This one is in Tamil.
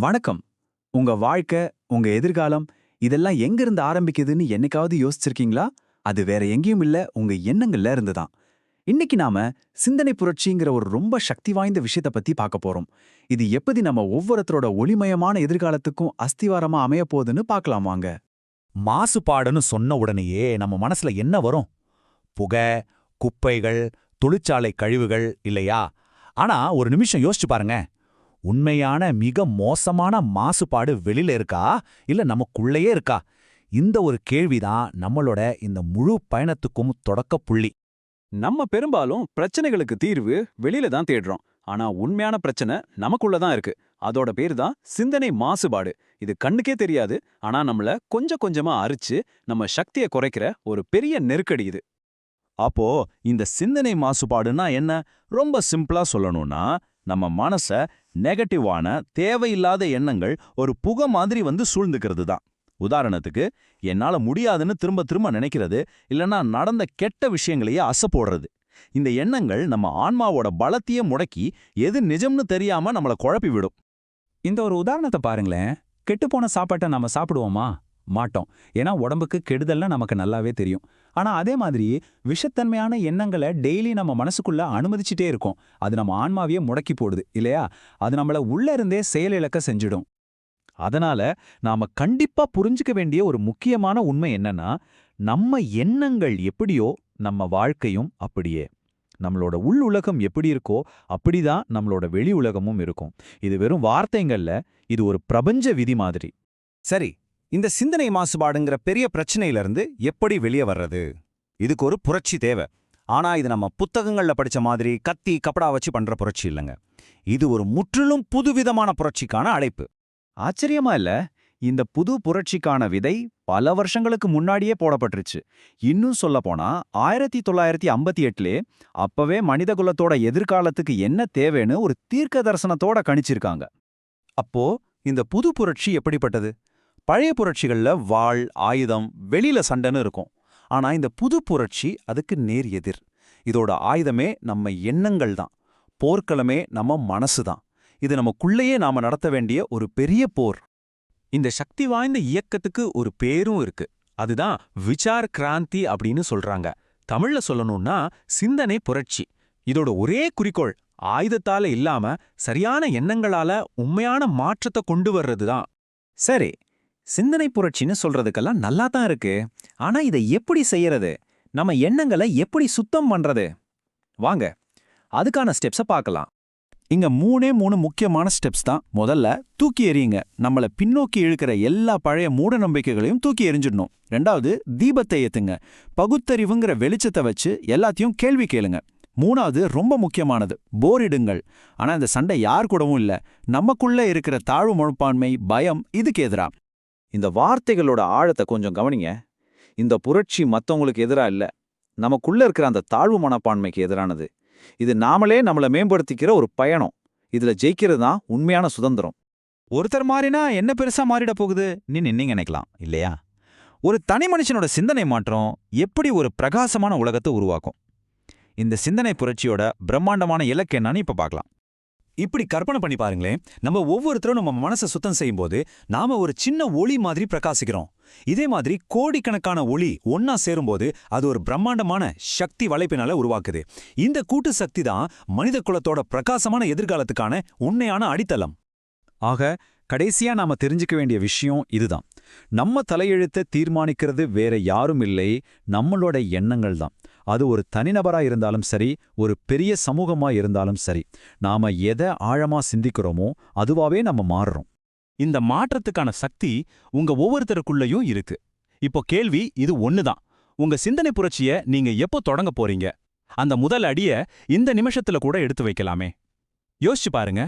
வணக்கம். உங்க வாழ்க்கை, உங்க எதிர்காலம் இதெல்லாம் எங்கிருந்து ஆரம்பிக்குதுன்னு என்னைக்காவது யோசிச்சிருக்கீங்களா? அது வேற எங்கேயும் இல்ல, உங்க எண்ணங்கள்ல இருந்து தான். இன்னைக்கு நாம சிந்தனை புரட்சிங்கிற ஒரு ரொம்ப சக்தி வாய்ந்த விஷயத்தை பத்தி பார்க்க போறோம். இது எப்படி நம்ம ஒவ்வொருத்தரோட ஒளிமயமான எதிர்காலத்துக்கும் அஸ்திவாரமா அமைய போகுதுன்னு பார்க்கலாம் வாங்க. மாசுபாடுன்னு சொன்ன உடனேயே நம்ம மனசுல என்ன வரும்? புகை, குப்பைகள், தொழிற்சாலை கழிவுகள் இல்லையா? ஆனா ஒரு நிமிஷம் யோசிச்சு பாருங்க. உண்மையான மிக மோசமான மாசுபாடு வெளியில இருக்கா இல்ல நமக்குள்ளேயே இருக்கா? இந்த ஒரு கேள்விதான் நம்மளோட இந்த முழு பயணத்துக்கும் தொடக்க புள்ளி. நம்ம பெரும்பாலும் பிரச்சனைகளுக்கு தீர்வு வெளியில தான் தேடுறோம். ஆனா உண்மையான பிரச்சனை நமக்குள்ள தான் இருக்கு. அதோட பேரு தான் சிந்தனை மாசுபாடு. இது கண்ணுக்கே தெரியாது, ஆனா நம்மள கொஞ்சம் கொஞ்சமா அரிச்சு நம்ம சக்தியை குறைக்கிற ஒரு பெரிய நெருக்கடி இது. அப்போ இந்த சிந்தனை மாசுபாடுன்னா என்ன? ரொம்ப சிம்பிளா சொல்லணும்னா, நம்ம மனச நெகட்டிவான தேவையில்லாத எண்ணங்கள் ஒரு புகை மாதிரி வந்து சூழ்ந்துக்கிறது தான். உதாரணத்துக்கு, என்னால முடியாதுன்னு திரும்ப திரும்ப நினைக்கிறது, இல்லனா நடந்த கெட்ட விஷயங்களையே போடுறது. இந்த எண்ணங்கள் நம்ம ஆன்மாவோட பலத்தையே முடக்கி எது நிஜம்னு தெரியாம நம்மள குழப்பி விடும். இந்த ஒரு உதாரணத்தை பாருங்களேன். கெட்டுப்போன சாப்பாட்டை நாம சாப்பிடுவோமா? மாட்டோம். ஏன்னா உடம்புக்கு கெடுதல்னு நமக்கு நல்லாவே தெரியும். ஆனா அதே மாதிரி விஷத்தன்மையான எண்ணங்களை டெய்லி நம்ம மனசுக்குள்ள அனுமதிச்சுட்டே இருக்கோம். அது நம்ம ஆன்மாவையே முடக்கி போடுது இல்லையா? அது நம்மள உள்ள இருந்தே செயலிழக்க செஞ்சிடும். அதனால நாம கண்டிப்பா புரிஞ்சுக்க வேண்டிய ஒரு முக்கியமான உண்மை என்னன்னா, நம்ம எண்ணங்கள் எப்படியோ நம்ம வாழ்க்கையும் அப்படியே. நம்மளோட உள் உலகம் எப்படி இருக்கோ அப்படிதான் நம்மளோட வெளி உலகமும் இருக்கும். இது வெறும் வார்த்தைங்கள்ல, இது ஒரு பிரபஞ்ச விதி மாதிரி. சரி, இந்த சிந்தனை மாசுபாடுங்கிற பெரிய பிரச்சனையிலிருந்து எப்படி வெளியே வர்றது? இதுக்கு ஒரு புரட்சி தேவை. ஆனா இது நம்ம புத்தகங்கள்ல படிச்ச மாதிரி கத்தி கப்படா வச்சு பண்ற புரட்சி இல்லைங்க. இது ஒரு முற்றிலும் புதுவிதமான புரட்சிக்கான அழைப்பு. ஆச்சரியமா இல்ல? இந்த புது புரட்சிக்கான விதை பல வருஷங்களுக்கு முன்னாடியே போடப்பட்டுருச்சு. இன்னும் சொல்லப்போனா 1958லே அப்பவே மனிதகுலத்தோட எதிர்காலத்துக்கு என்ன தேவைன்னு ஒரு தீர்க்க தரிசனத்தோட கணிச்சிருக்காங்க. அப்போ இந்த புது புரட்சி எப்படிப்பட்டது? பழைய புரட்சிகள்ல வாள், ஆயுதம், வெளியில சண்டைன்னு இருக்கும். ஆனா இந்த புது புரட்சி அதுக்கு நேர் எதிர். இதோட ஆயுதமே நம்ம எண்ணங்கள் தான். போர்க்களமே நம்ம மனசு தான். இது நமக்குள்ளேயே நாம நடத்த வேண்டிய ஒரு பெரிய போர். இந்த சக்தி வாய்ந்த இயக்கத்துக்கு ஒரு பேரும் இருக்கு. அதுதான் விசார் கிராந்தி அப்படின்னு சொல்றாங்க. தமிழ்ல சொல்லணும்னா சிந்தனை புரட்சி. இதோட ஒரே குறிக்கோள் ஆயுதத்தால இல்லாம சரியான எண்ணங்களால உண்மையான மாற்றத்தை கொண்டு வர்றதுதான். சரி, சிந்தனை புரட்சின்னு சொல்றதுக்கெல்லாம் நல்லா தான் இருக்கு. ஆனா இதை எப்படி செய்யறது? நம்ம எண்ணங்களை எப்படி சுத்தம் பண்றது? வாங்க, அதுக்கான ஸ்டெப்ஸை பார்க்கலாம். இங்க மூணே முக்கியமான ஸ்டெப்ஸ் தான். முதல்ல தூக்கி எறியுங்க. நம்மள பின்னோக்கி இழுக்கிற எல்லா பழைய மூட நம்பிக்கைகளையும் தூக்கி எறிஞ்சிடணும். ரெண்டாவது, தீபத்தை ஏத்துங்க. பகுத்தறிவுங்கிற வெளிச்சத்தை வச்சு எல்லாத்தையும் கேள்வி கேளுங்க. மூணாவது, ரொம்ப முக்கியமானது, போரிடுங்கள். ஆனா இந்த சண்டை யார் கூடவும் இல்ல, நமக்குள்ள இருக்கிற தாழ்வு மனப்பான்மை, பயம், இதுக்கு எதிரா. இந்த வார்த்தைகளோட ஆழத்தை கொஞ்சம் கவனிங்க. இந்த புரட்சி மத்தவங்களுக்கு எதிரா இல்ல, நமக்குள்ள இருக்கிற அந்த தாழ்வு மனப்பான்மைக்கு எதிரானது. இது நாமளே நம்மள மேம்படுத்திக்கிற ஒரு பயணம். இதுல ஜெயிக்கிறது தான் உண்மையான சுதந்திரம். ஒருத்தர் மாறினா என்ன பெருசா மாறிட போகுது நீங்க நினைக்கலாம் இல்லையா? ஒரு தனி மனுஷனோட சிந்தனை மாற்றம் எப்படி ஒரு பிரகாசமான உலகத்தை உருவாக்கும்? இந்த சிந்தனை புரட்சியோட பிரம்மாண்டமான இலக்கு என்னன்னு இப்ப பார்க்கலாம். இப்படி கற்பனை பண்ணி பாருங்களேன். நம்ம ஒவ்வொருத்தரும் நம்ம மனசை சுத்தம் செய்யும்போது நாம ஒரு சின்ன ஒளி மாதிரி பிரகாசிக்கிறோம். இதே மாதிரி கோடிக்கணக்கான ஒளி ஒன்னா சேரும்போது அது ஒரு பிரம்மாண்டமான சக்தி வளைப்பினால உருவாக்குது. இந்த கூட்டு சக்தி தான் மனித குலத்தோட பிரகாசமான எதிர்காலத்துக்கான உண்மையான அடித்தளம். ஆக கடைசியா நாம தெரிஞ்சுக்க வேண்டிய விஷயம் இதுதான். நம்ம தலையெழுத்தை தீர்மானிக்கிறது வேற யாரும் இல்லை, நம்மளோட எண்ணங்கள் தான். அது ஒரு தனிநபரா இருந்தாலும் சரி, ஒரு பெரிய சமூகமா இருந்தாலும் சரி, நாம எதை ஆழமா சிந்திக்கிறோமோ அதுவாவே நம்ம மாறுறோம். இந்த மாற்றத்துக்கான சக்தி உங்க ஒவ்வொருத்தருக்குள்ளயும் இருக்கு. இப்போ கேள்வி இது ஒண்ணுதான். உங்க சிந்தனை புரட்சிய நீங்க எப்போ தொடங்க போறீங்க? அந்த முதல் அடிய இந்த நிமிஷத்துல கூட எடுத்து வைக்கலாமே. யோசிச்சு பாருங்க.